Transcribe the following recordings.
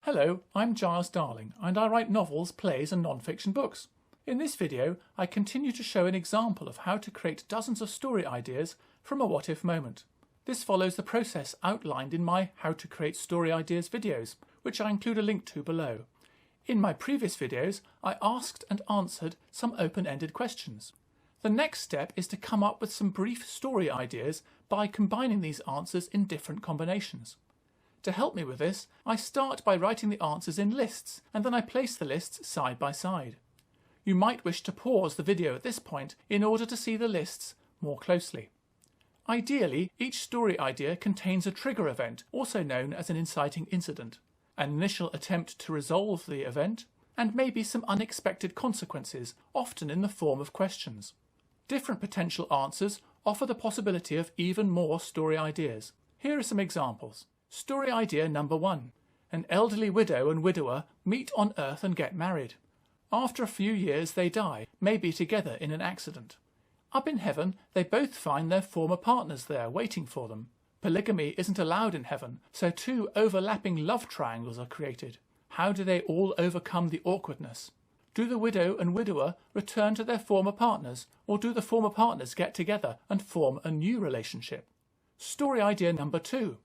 Hello, I'm Giles Darling and I write novels, plays and non-fiction books. In this video, I continue to show an example of how to create dozens of story ideas from a what-if moment. This follows the process outlined in my How to Create Story Ideas videos, which I include a link to below. In my previous videos, I asked and answered some open-ended questions. The next step is to come up with some brief story ideas by combining these answers in different combinations. To help me with this, I start by writing the answers in lists, and then I place the lists side by side. You might wish to pause the video at this point in order to see the lists more closely. Ideally, each story idea contains a trigger event, also known as an inciting incident, an initial attempt to resolve the event, and maybe some unexpected consequences, often in the form of questions. Different potential answers offer the possibility of even more story ideas. Here are some examples. Story idea number 1. An elderly widow and widower meet on Earth and get married. After a few years they die, maybe together in an accident. Up in heaven, they both find their former partners there waiting for them. Polygamy isn't allowed in heaven, so two overlapping love triangles are created. How do they all overcome the awkwardness? Do the widow and widower return to their former partners, or do the former partners get together and form a new relationship? Story idea number 2.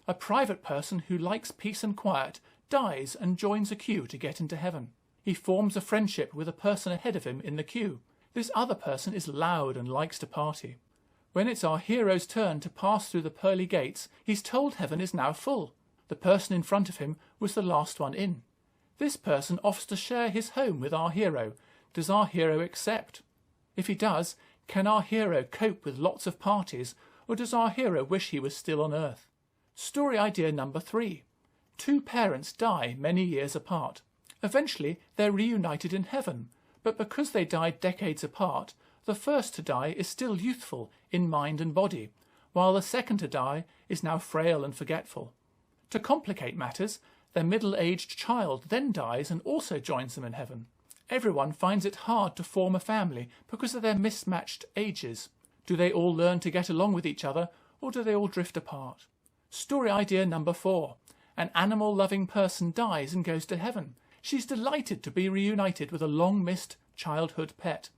A private person who likes peace and quiet dies and joins a queue to get into heaven. He forms a friendship with a person ahead of him in the queue. This other person is loud and likes to party. When it's our hero's turn to pass through the pearly gates, he's told heaven is now full. The person in front of him was the last one in. This person offers to share his home with our hero. Does our hero accept? If he does, can our hero cope with lots of parties, or does our hero wish he was still on Earth? Story idea number 3. Two parents die many years apart. Eventually, they're reunited in heaven, but because they died decades apart, the first to die is still youthful in mind and body, while the second to die is now frail and forgetful. To complicate matters, their middle-aged child then dies and also joins them in heaven. Everyone finds it hard to form a family because of their mismatched ages. Do they all learn to get along with each other, or do they all drift apart? Story idea number 4. An animal-loving person dies and goes to heaven. She's delighted to be reunited with a long-missed childhood pet.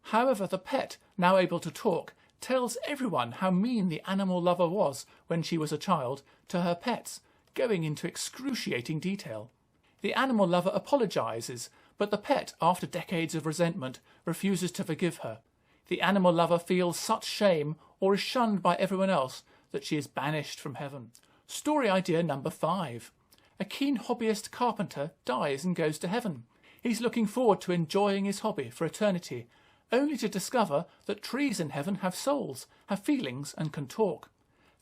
However, the pet, now able to talk, tells everyone how mean the animal lover was when she was a child to her pets, going into excruciating detail. The animal lover apologises, but the pet, after decades of resentment, refuses to forgive her. The animal lover feels such shame or is shunned by everyone else that she is banished from heaven. Story idea number 5. A keen hobbyist carpenter dies and goes to heaven. He's looking forward to enjoying his hobby for eternity, only to discover that trees in heaven have souls, have feelings and can talk.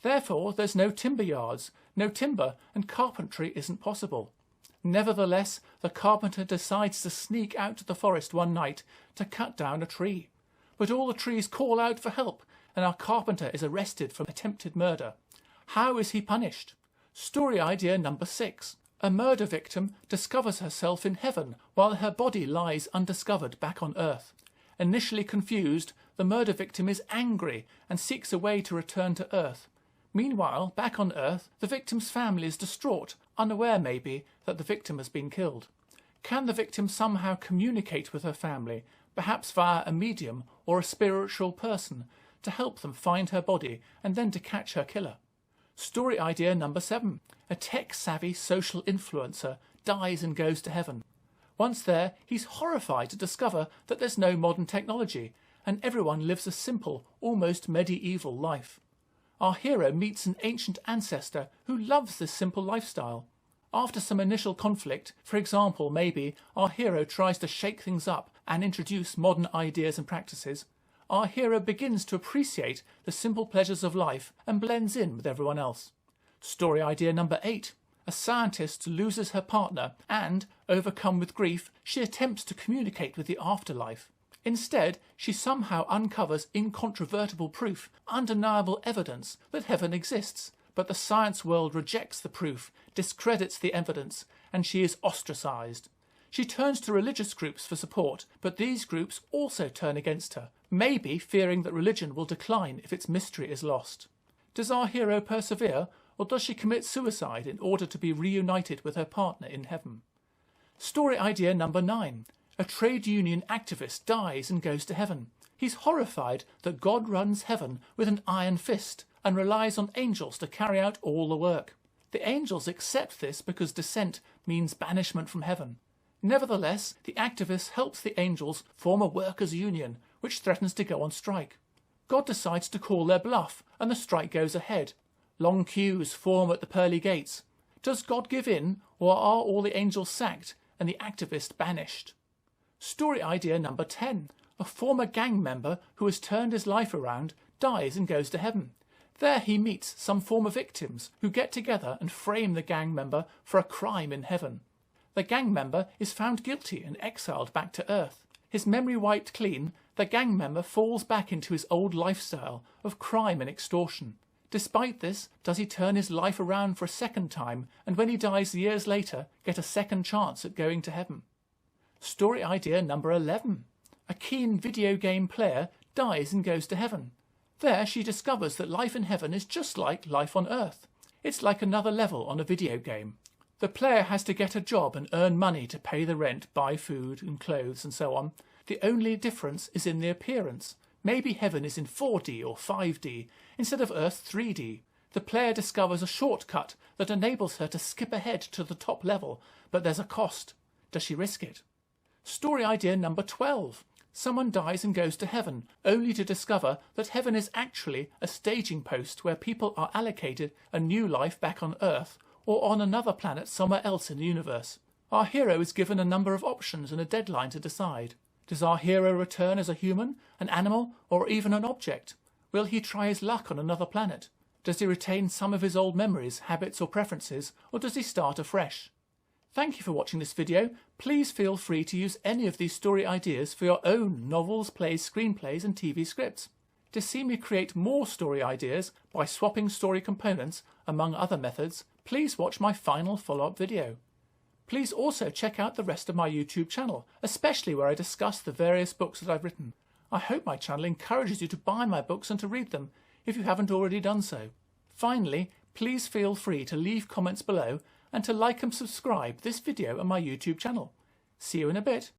Therefore, there's no timber yards, no timber, and carpentry isn't possible. Nevertheless, the carpenter decides to sneak out to the forest one night to cut down a tree. But all the trees call out for help, and our carpenter is arrested for attempted murder. How is he punished? Story idea number 6. A murder victim discovers herself in heaven while her body lies undiscovered back on Earth. Initially confused, the murder victim is angry and seeks a way to return to Earth. Meanwhile, back on Earth, the victim's family is distraught, unaware maybe that the victim has been killed. Can the victim somehow communicate with her family, perhaps via a medium or a spiritual person, to help them find her body and then to catch her killer? Story idea number 7. A tech-savvy social influencer dies and goes to heaven. Once there, he's horrified to discover that there's no modern technology, and everyone lives a simple, almost medieval life. Our hero meets an ancient ancestor who loves this simple lifestyle. After some initial conflict, for example, maybe our hero tries to shake things up and introduce modern ideas and practices, our hero begins to appreciate the simple pleasures of life and blends in with everyone else. Story idea number 8. A scientist loses her partner and, overcome with grief, she attempts to communicate with the afterlife. Instead, she somehow uncovers incontrovertible proof, undeniable evidence that heaven exists. But the science world rejects the proof, discredits the evidence, and she is ostracised. She turns to religious groups for support, but these groups also turn against her, maybe fearing that religion will decline if its mystery is lost. Does our hero persevere, or does she commit suicide in order to be reunited with her partner in heaven? Story idea number 9. A trade union activist dies and goes to heaven. He's horrified that God runs heaven with an iron fist and relies on angels to carry out all the work. The angels accept this because dissent means banishment from heaven. Nevertheless, the activist helps the angels form a workers' union, which threatens to go on strike. God decides to call their bluff, and the strike goes ahead. Long queues form at the pearly gates. Does God give in, or are all the angels sacked and the activist banished? Story idea number 10. A former gang member who has turned his life around dies and goes to heaven. There he meets some former victims who get together and frame the gang member for a crime in heaven. The gang member is found guilty and exiled back to Earth. His memory wiped clean, the gang member falls back into his old lifestyle of crime and extortion. Despite this, does he turn his life around for a second time and when he dies years later, get a second chance at going to heaven? Story idea number 11. A keen video game player dies and goes to heaven. There she discovers that life in heaven is just like life on Earth. It's like another level on a video game. The player has to get a job and earn money to pay the rent, buy food and clothes and so on. The only difference is in the appearance. Maybe heaven is in 4D or 5D instead of Earth 3D. The player discovers a shortcut that enables her to skip ahead to the top level, but there's a cost. Does she risk it? Story idea number 12. Someone dies and goes to heaven, only to discover that heaven is actually a staging post where people are allocated a new life back on Earth or on another planet somewhere else in the universe. Our hero is given a number of options and a deadline to decide. Does our hero return as a human, an animal, or even an object? Will he try his luck on another planet? Does he retain some of his old memories, habits or preferences, or does he start afresh? Thank you for watching this video. Please feel free to use any of these story ideas for your own novels, plays, screenplays and TV scripts. To see me create more story ideas by swapping story components, among other methods, please watch my final follow-up video. Please also check out the rest of my YouTube channel, especially where I discuss the various books that I've written. I hope my channel encourages you to buy my books and to read them, if you haven't already done so. Finally, please feel free to leave comments below and to like and subscribe this video and my YouTube channel. See you in a bit.